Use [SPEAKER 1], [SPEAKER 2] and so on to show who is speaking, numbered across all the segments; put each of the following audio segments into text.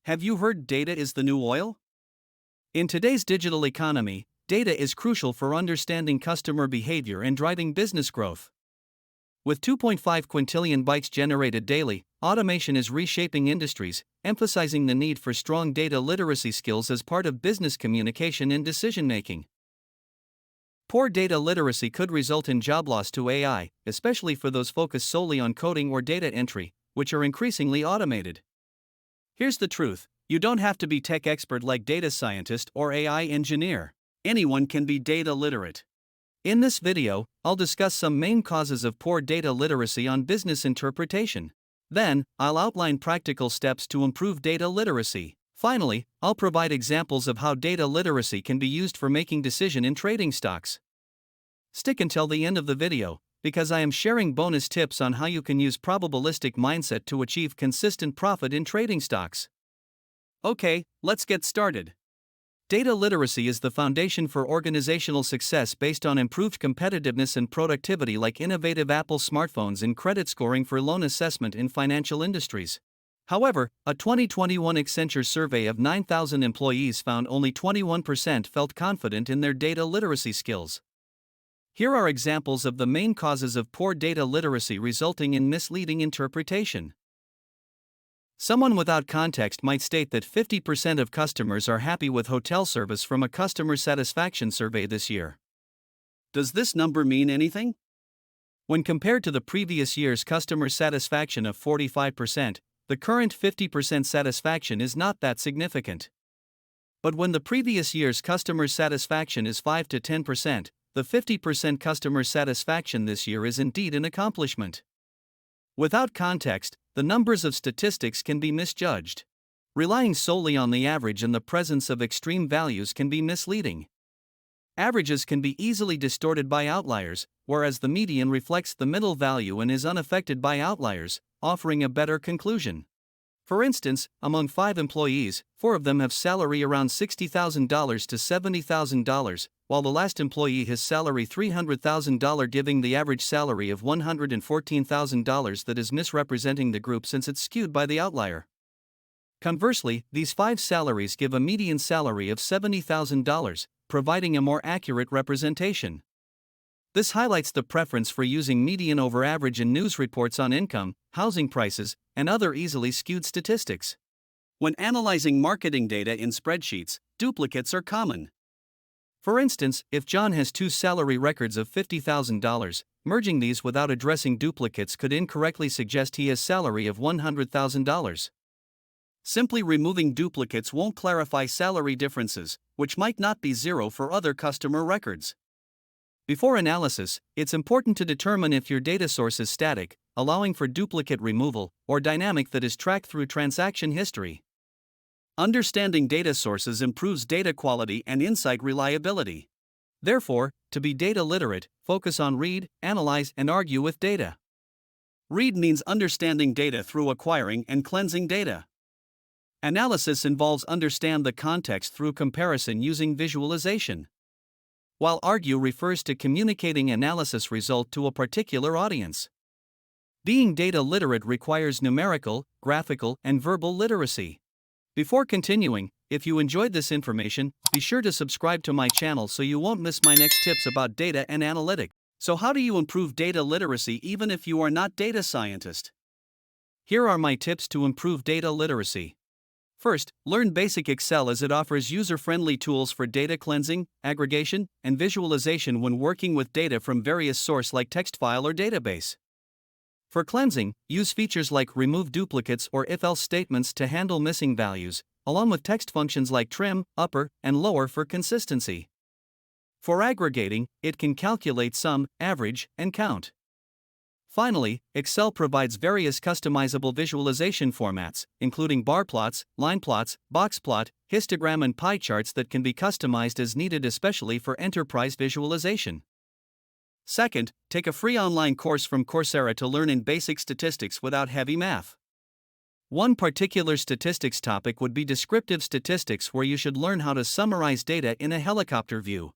[SPEAKER 1] Have you heard data is the new oil? In today's digital economy, data is crucial for understanding customer behavior and driving business growth. With 2.5 quintillion bytes generated daily, automation is reshaping industries, emphasizing the need for strong data literacy skills as part of business communication and decision-making. Poor data literacy could result in job loss to AI, especially for those focused solely on coding or data entry, which are increasingly automated. Here's the truth: you don't have to be tech expert like data scientist or AI engineer. Anyone can be data literate. In this video, I'll discuss some main causes of poor data literacy on business interpretation. Then, I'll outline practical steps to improve data literacy. Finally, I'll provide examples of how data literacy can be used for making decisions in trading stocks. Stick until the end of the video, because I am sharing bonus tips on how you can use probabilistic mindset to achieve consistent profit in trading stocks. Okay, let's get started. Data literacy is the foundation for organizational success based on improved competitiveness and productivity, like innovative Apple smartphones and credit scoring for loan assessment in financial industries. However, a 2021 Accenture survey of 9,000 employees found only 21% felt confident in their data literacy skills. Here are examples of the main causes of poor data literacy resulting in misleading interpretation. Someone without context might state that 50% of customers are happy with hotel service from a customer satisfaction survey this year. Does this number mean anything? When compared to the previous year's customer satisfaction of 45%, the current 50% satisfaction is not that significant. But when the previous year's customer satisfaction is 5 to 10%, the 50% customer satisfaction this year is indeed an accomplishment. Without context, the numbers of statistics can be misjudged. Relying solely on the average in the presence of extreme values can be misleading. Averages can be easily distorted by outliers, whereas the median reflects the middle value and is unaffected by outliers, offering a better conclusion. For instance, among 5 employees, 4 of them have salary around $60,000 to $70,000, while the last employee has salary $300,000, giving the average salary of $114,000 that is misrepresenting the group since it's skewed by the outlier. Conversely, these 5 salaries give a median salary of $70,000, providing a more accurate representation. This highlights the preference for using median over average in news reports on income, housing prices, and other easily skewed statistics. When analyzing marketing data in spreadsheets, duplicates are common. For instance, if John has 2 salary records of $50,000, merging these without addressing duplicates could incorrectly suggest he has salary of $100,000. Simply removing duplicates won't clarify salary differences, which might not be zero for other customer records. Before analysis, it's important to determine if your data source is static, allowing for duplicate removal, or dynamic, that is tracked through transaction history. Understanding data sources improves data quality and insight reliability. Therefore, to be data literate, focus on read, analyze, and argue with data. Read means understanding data through acquiring and cleansing data. Analysis involves understand the context through comparison using visualization. While argue refers to communicating analysis result to a particular audience. Being data literate requires numerical, graphical, and verbal literacy. Before continuing, if you enjoyed this information, be sure to subscribe to my channel so you won't miss my next tips about data and analytics. So how do you improve data literacy even if you are not data scientist? Here are my tips to improve data literacy. First, learn basic Excel, as it offers user-friendly tools for data cleansing, aggregation, and visualization when working with data from various sources like text file or database. For cleansing, use features like remove duplicates or if-else statements to handle missing values, along with text functions like trim, upper, and lower for consistency. For aggregating, it can calculate sum, average, and count. Finally, Excel provides various customizable visualization formats, including bar plots, line plots, box plot, histogram, and pie charts that can be customized as needed, especially for enterprise visualization. Second, take a free online course from Coursera to learn in basic statistics without heavy math. One particular statistics topic would be descriptive statistics, where you should learn how to summarize data in a helicopter view.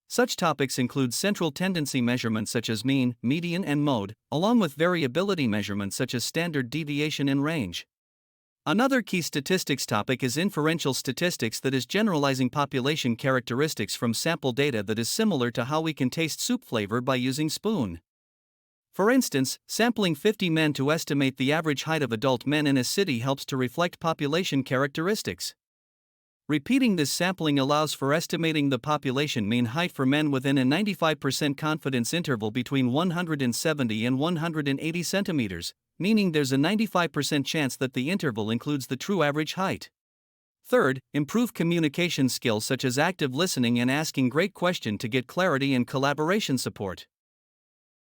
[SPEAKER 1] Such topics include central tendency measurements such as mean, median, and mode, along with variability measurements such as standard deviation and range. Another key statistics topic is inferential statistics, that is generalizing population characteristics from sample data that is similar to how we can taste soup flavor by using spoon. For instance, sampling 50 men to estimate the average height of adult men in a city helps to reflect population characteristics. Repeating this sampling allows for estimating the population mean height for men within a 95% confidence interval between 170 and 180 centimeters, meaning there's a 95% chance that the interval includes the true average height. Third, improve communication skills such as active listening and asking great questions to get clarity and collaboration support.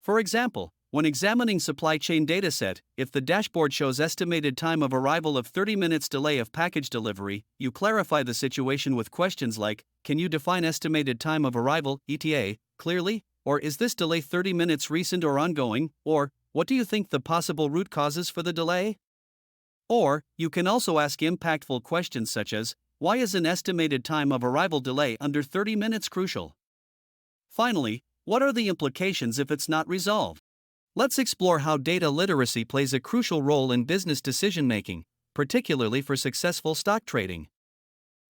[SPEAKER 1] For example, when examining supply chain dataset, if the dashboard shows estimated time of arrival of 30 minutes delay of package delivery, you clarify the situation with questions like, can you define estimated time of arrival, ETA, clearly? Or is this delay 30 minutes recent or ongoing? Or, what do you think the possible root causes for the delay? Or, you can also ask impactful questions such as, why is an estimated time of arrival delay under 30 minutes crucial? Finally, what are the implications if it's not resolved? Let's explore how data literacy plays a crucial role in business decision-making, particularly for successful stock trading.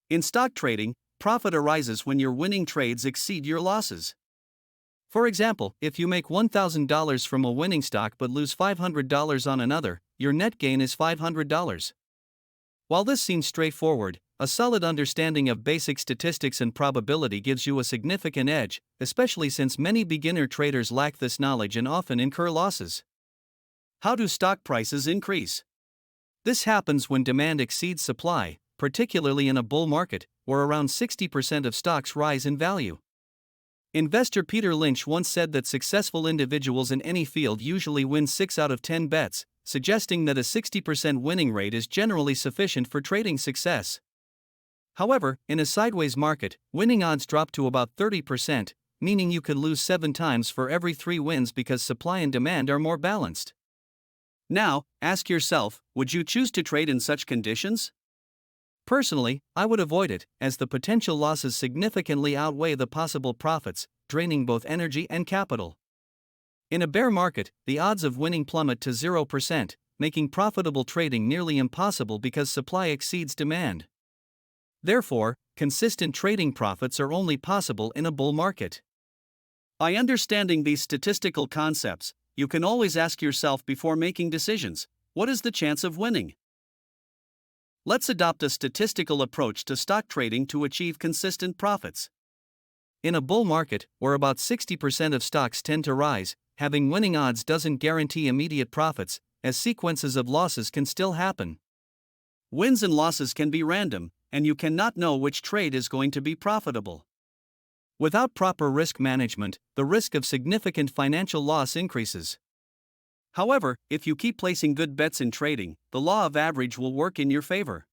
[SPEAKER 1] In stock trading, profit arises when your winning trades exceed your losses. For example, if you make $1,000 from a winning stock but lose $500 on another, your net gain is $500. While this seems straightforward, a solid understanding of basic statistics and probability gives you a significant edge, especially since many beginner traders lack this knowledge and often incur losses. How do stock prices increase? This happens when demand exceeds supply, particularly in a bull market, where around 60% of stocks rise in value. Investor Peter Lynch once said that successful individuals in any field usually win 6 out of 10 bets, suggesting that a 60% winning rate is generally sufficient for trading success. However, in a sideways market, winning odds drop to about 30%, meaning you could lose 7 times for every 3 wins because supply and demand are more balanced. Now, ask yourself, would you choose to trade in such conditions? Personally, I would avoid it, as the potential losses significantly outweigh the possible profits, draining both energy and capital. In a bear market, the odds of winning plummet to 0%, making profitable trading nearly impossible because supply exceeds demand. Therefore, consistent trading profits are only possible in a bull market. By understanding these statistical concepts, you can always ask yourself before making decisions, what is the chance of winning? Let's adopt a statistical approach to stock trading to achieve consistent profits. In a bull market, where about 60% of stocks tend to rise, having winning odds doesn't guarantee immediate profits, as sequences of losses can still happen. Wins and losses can be random, and you cannot know which trade is going to be profitable. Without proper risk management, the risk of significant financial loss increases. However, if you keep placing good bets in trading, the law of average will work in your favor.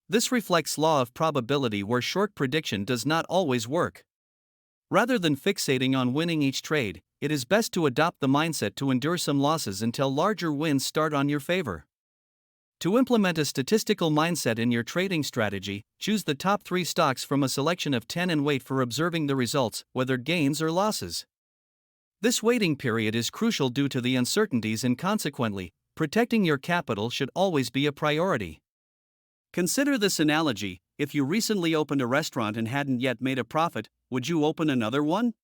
[SPEAKER 1] This reflects law of probability, where short prediction does not always work. Rather than fixating on winning each trade, it is best to adopt the mindset to endure some losses until larger wins start on your favor. To implement a statistical mindset in your trading strategy, choose the top 3 stocks from a selection of 10 and wait for observing the results, whether gains or losses. This waiting period is crucial due to the uncertainties, and consequently, protecting your capital should always be a priority. Consider this analogy: if you recently opened a restaurant and hadn't yet made a profit, would you open another one?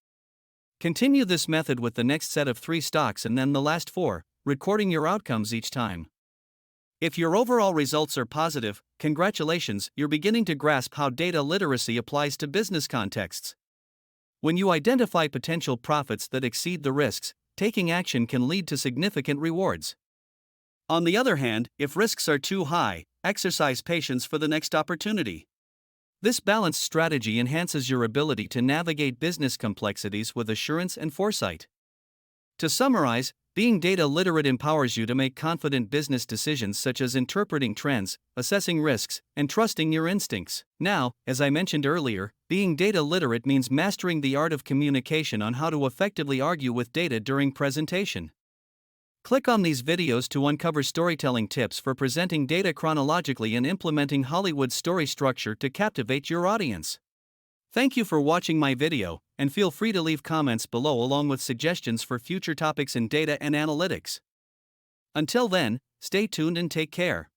[SPEAKER 1] Continue this method with the next set of 3 stocks and then the last 4, recording your outcomes each time. If your overall results are positive, congratulations, you're beginning to grasp how data literacy applies to business contexts. When you identify potential profits that exceed the risks, taking action can lead to significant rewards. On the other hand, if risks are too high, exercise patience for the next opportunity. This balanced strategy enhances your ability to navigate business complexities with assurance and foresight. To summarize, being data literate empowers you to make confident business decisions such as interpreting trends, assessing risks, and trusting your instincts. Now, as I mentioned earlier, being data literate means mastering the art of communication on how to effectively argue with data during presentation. Click on these videos to uncover storytelling tips for presenting data chronologically and implementing Hollywood's story structure to captivate your audience. Thank you for watching my video, and feel free to leave comments below along with suggestions for future topics in data and analytics. Until then, stay tuned and take care.